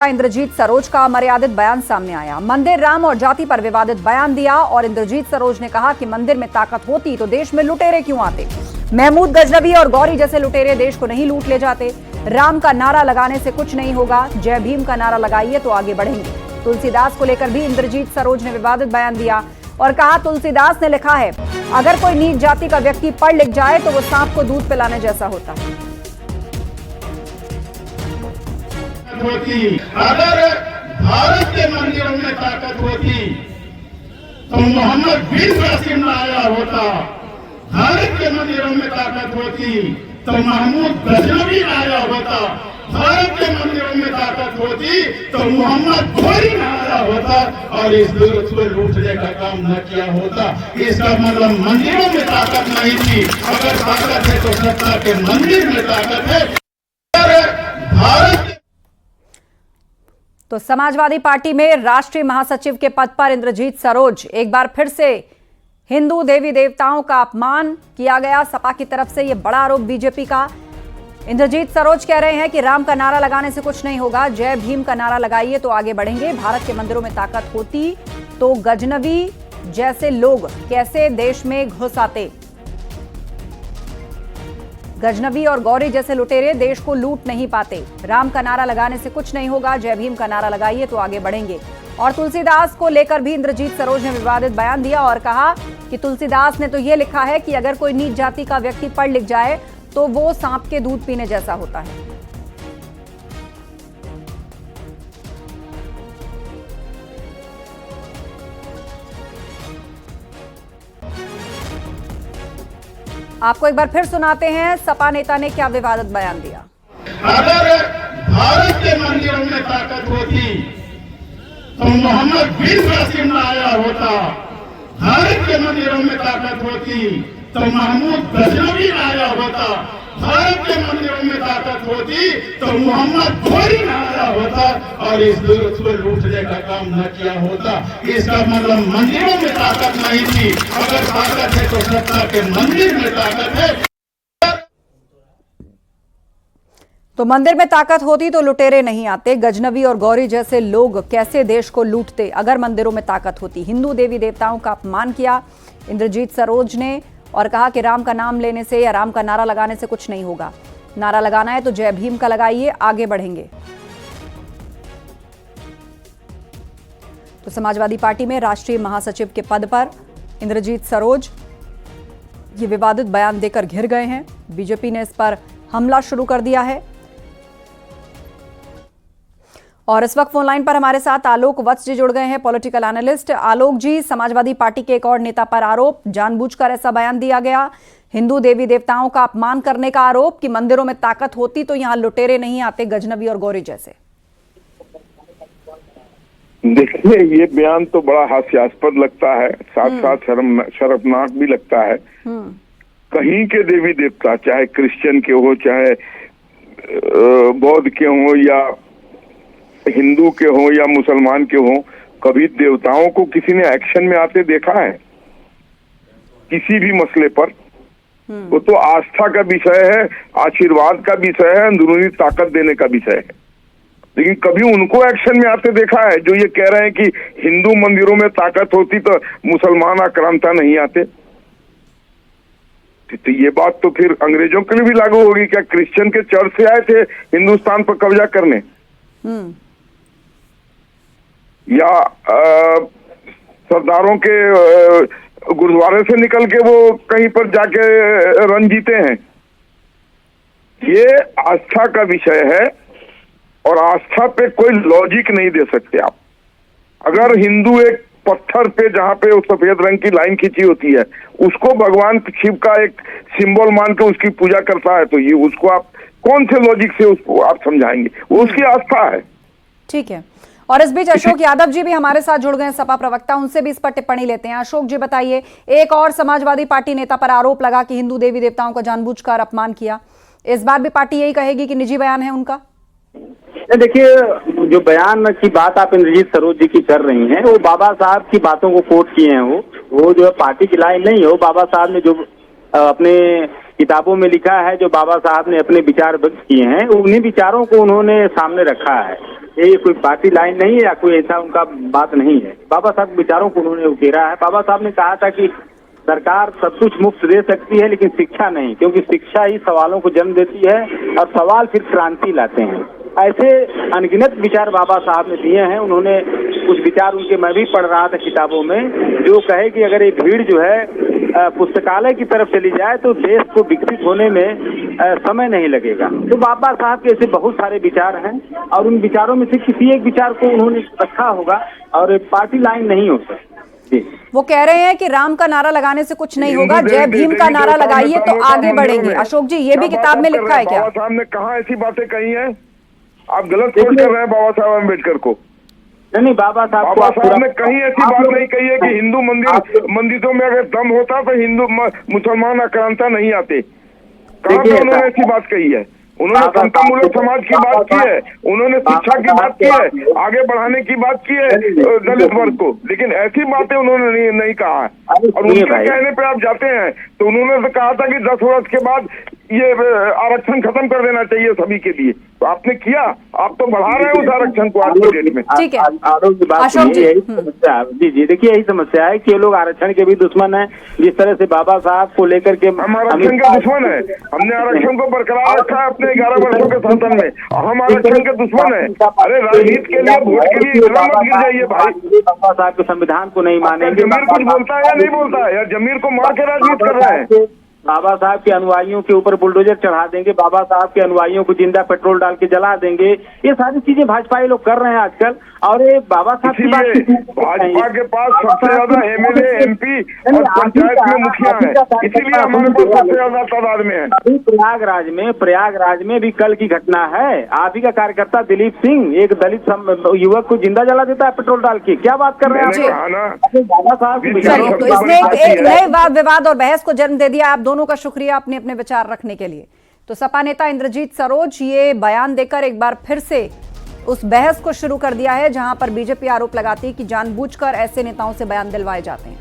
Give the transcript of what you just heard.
इंद्रजीत सरोज का मर्यादित बयान सामने आया। मंदिर, राम और जाति पर विवादित बयान दिया और इंद्रजीत सरोज ने कहा कि मंदिर में ताकत होती तो देश में लुटेरे क्यों आते। महमूद गजनवी और गौरी जैसे लुटेरे देश को नहीं लूट ले जाते। राम का नारा लगाने से कुछ नहीं होगा, जय भीम का नारा लगाइए तो आगे बढ़ेंगे। तुलसीदास को लेकर भी इंद्रजीत सरोज ने विवादित बयान दिया और कहा, तुलसीदास ने लिखा है, अगर कोई नीच जाति का व्यक्ति पढ़ लिख जाए तो वो सांप को दूध पिलाने जैसा होता है। अगर भारत के मंदिरों में ताकत होती तो मोहम्मद बिन कासिम ना आया होता। भारत के मंदिरों में ताकत होती तो महमूद गजनवी ना आया होता। भारत के मंदिरों में ताकत होती तो मोहम्मद गौरी ना आया होता और इस दुर्ग को लूटने का काम न किया होता। इसका मतलब मंदिरों में ताकत नहीं थी। अगर ताकत है तो सत्ता के मंदिर में ताकत है। भारत तो समाजवादी पार्टी में राष्ट्रीय महासचिव के पद पर इंद्रजीत सरोज, एक बार फिर से हिंदू देवी देवताओं का अपमान किया गया। सपा की तरफ से यह बड़ा आरोप बीजेपी का। इंद्रजीत सरोज कह रहे हैं कि राम का नारा लगाने से कुछ नहीं होगा, जय भीम का नारा लगाइए तो आगे बढ़ेंगे। भारत के मंदिरों में ताकत होती तो गजनवी जैसे लोग कैसे देश में घुस आते। गजनवी और गौरी जैसे लुटेरे देश को लूट नहीं पाते। राम का नारा लगाने से कुछ नहीं होगा, जय भीम का नारा लगाइए तो आगे बढ़ेंगे। और तुलसीदास को लेकर भी इंद्रजीत सरोज ने विवादित बयान दिया और कहा कि तुलसीदास ने तो ये लिखा है कि अगर कोई नीच जाति का व्यक्ति पढ़ लिख जाए तो वो सांप के दूध पीने जैसा होता है। आपको एक बार फिर सुनाते हैं सपा नेता ने क्या विवादित बयान दिया। अगर भारत के मंदिरों में ताकत होती तो मोहम्मद बिन कासिम ना आया होता। भारत के मंदिरों में ताकत होती तो महमूद गजनवी ना आया होता। भारत के मंदिरों में ताकत होती तो मोहम्मद गौरी ना आया होता और इस दुर्ग को लूटने का काम न किया होता। इसका मतलब मंदिरों में ताकत नहीं थी। अगर ताकत है तो सत्ता के मंदिर में ताकत है। तो मंदिर में ताकत होती तो लुटेरे नहीं आते। गजनवी और गौरी जैसे लोग कैसे देश को लूटते अगर मंदिरों में ताकत होती। हिंदू देवी देवताओं का अपमान किया इंद्रजीत सरोज ने और कहा कि राम का नाम लेने से या राम का नारा लगाने से कुछ नहीं होगा। नारा लगाना है तो जय भीम का लगाइए, आगे बढ़ेंगे। तो समाजवादी पार्टी में राष्ट्रीय महासचिव के पद पर इंद्रजीत सरोज ये विवादित बयान देकर घिर गए हैं। बीजेपी ने इस पर हमला शुरू कर दिया है। और इस वक्त फोन लाइन पर हमारे साथ आलोक वत्स जी जुड़ गए हैं, पॉलिटिकल एनालिस्ट। आलोक जी, समाजवादी पार्टी के एक और नेता पर आरोप, जानबूझकर ऐसा बयान दिया गया, हिंदू देवी देवताओं का अपमान करने का आरोप कि मंदिरों में ताकत होती तो यहां लुटेरे नहीं आते, गजनवी और गौरी जैसे। देखिए, ये बयान तो बड़ा हास्यास्पद लगता है, साथ साथ शर्मनाक भी लगता है। कहीं के देवी देवता, चाहे क्रिश्चियन के हो, चाहे बौद्ध के हो या हिंदू के हो या मुसलमान के हो, कभी देवताओं को किसी ने एक्शन में आते देखा है किसी भी मसले पर? वो तो आस्था का विषय है, आशीर्वाद का विषय है, अंदरूनी ताकत देने का विषय है। लेकिन कभी उनको एक्शन में आते देखा है जो ये कह रहे हैं कि हिंदू मंदिरों में ताकत होती तो मुसलमान आक्रांता नहीं आते? तो ये बात तो फिर अंग्रेजों के लिए भी लागू होगी क्या? क्रिश्चियन के चर्च से आए थे हिंदुस्तान पर कब्जा करने, या सरदारों के गुरुद्वारे से निकल के वो कहीं पर जाके रन जीते हैं? ये आस्था का विषय है और आस्था पे कोई लॉजिक नहीं दे सकते आप। अगर हिंदू एक पत्थर पे जहां पे उस सफेद रंग की लाइन खींची होती है उसको भगवान शिव का एक सिंबल मान के उसकी पूजा करता है, तो ये उसको आप कौन से लॉजिक से उसको आप समझाएंगे? वो उसकी आस्था है। ठीक है। और इस बीच अशोक यादव जी भी हमारे साथ जुड़ गए हैं, सपा प्रवक्ता, उनसे भी इस पर टिप्पणी लेते हैं। अशोक जी बताइए, एक और समाजवादी पार्टी नेता पर आरोप लगा कि हिंदू देवी देवताओं का जानबूझकर अपमान किया। इस बार भी पार्टी यही कहेगी कि निजी बयान है उनका? देखिए, जो बयान की बात आप इंद्रजीत सरोज जी की कर रही हैं, वो बाबा साहब की बातों को कोट किए हैं। वो जो है पार्टी की लाइन नहीं है। वो बाबा साहब ने जो अपने किताबों में लिखा है, जो बाबा साहब ने अपने विचार व्यक्त किए हैं, उन्हीं विचारों को उन्होंने सामने रखा है। ये कोई पार्टी लाइन नहीं है या कोई ऐसा उनका बात नहीं है। बाबा साहब के विचारों को उन्होंने उकेरा है। बाबा साहब ने कहा था कि सरकार सब कुछ मुफ्त दे सकती है लेकिन शिक्षा नहीं, क्योंकि शिक्षा ही सवालों को जन्म देती है और सवाल फिर क्रांति लाते हैं। ऐसे अनगिनत विचार बाबा साहब ने दिए हैं। उन्होंने कुछ विचार उनके मैं भी पढ़ रहा था किताबों में, जो कहे कि अगर ये भीड़ जो है पुस्तकालय की तरफ चली जाए तो देश को विकसित होने में समय नहीं लगेगा। तो बाबा साहब के ऐसे बहुत सारे विचार हैं और उन विचारों में से किसी एक विचार को उन्होंने रखा होगा और पार्टी लाइन नहीं हो सकती। वो कह रहे हैं कि राम का नारा लगाने से कुछ नहीं होगा, जय भीम का नारा लगाइए तो आगे बढ़ेंगे। अशोक जी, ये भी किताब में लिखा है क्या? बाबा साहब ने कहाँ ऐसी बातें कही हैं? आप गलत सोच कर रहे हैं बाबा साहब अम्बेडकर को। नहीं, बाबा साहब ने कहीं ऐसी बात नहीं कही है कि हिंदू मंदिरों में अगर दम होता तो हिंदू मुसलमान आक्रांता नहीं आते। कहाँ पे उन्होंने ऐसी बात कही है? उन्होंने समतामूलक समाज की बात की है, उन्होंने शिक्षा की बात की है, आगे बढ़ाने की बात की है दलित वर्ग को, लेकिन ऐसी बातें उन्होंने नहीं कहा है। और उनके कहने पे आप जाते हैं तो उन्होंने तो कहा था कि 10 वर्ष के बाद ये आरक्षण खत्म कर देना चाहिए सभी के लिए, तो आपने किया, आप तो बढ़ा रहे हैं उस आरक्षण को आज की डेट में। ठीक है अशोक जी, यही समस्या जी जी देखिए, यही समस्या है कि ये लोग आरक्षण के भी दुश्मन हैं। जिस तरह से बाबा साहब को लेकर के हम आरक्षण के दुश्मन है, हमने आरक्षण को बरकरार रखा है अपने 11 वर्षों के शासन में, हम आरक्षण के दुश्मन है। अरे राजनीति के लिए, वोट के लिए इतना मत गिर जाइए भाई। बाबा साहब के संविधान को नहीं मानेंगे। जमीर कुछ बोलता है या नहीं बोलता है, या जमीर को मार के राजनीति कर रहे हैं। बाबा साहब के अनुयायियों के ऊपर बुलडोजर चढ़ा देंगे, बाबा साहब के अनुयायियों को जिंदा पेट्रोल डाल के जला देंगे, ये सारी चीजें भाजपा लोग कर रहे हैं आजकल। और ये बाबा साहब की बात, भाजपा के पास सबसे ज्यादा एमएलए, एमपी और पंचायत में मुखिया है, इसीलिए हमारे पास सबसे ज्यादा तादाद में है। प्रयागराज में भी कल की घटना है। आप ही का कार्यकर्ता दिलीप सिंह एक दलित युवक को जिंदा जला देता है पेट्रोल डाल के। क्या बात कर रहे हैं बाबा साहब? चलिए, तो इसने एक नए वाद विवाद और बहस को जन्म दे दिया। आप दोनों का शुक्रिया अपने अपने विचार रखने के लिए। तो सपा नेता इंद्रजीत सरोज ये बयान देकर एक बार फिर से उस बहस को शुरू कर दिया है जहां पर बीजेपी आरोप लगाती है कि जानबूझकर ऐसे नेताओं से बयान दिलवाए जाते हैं।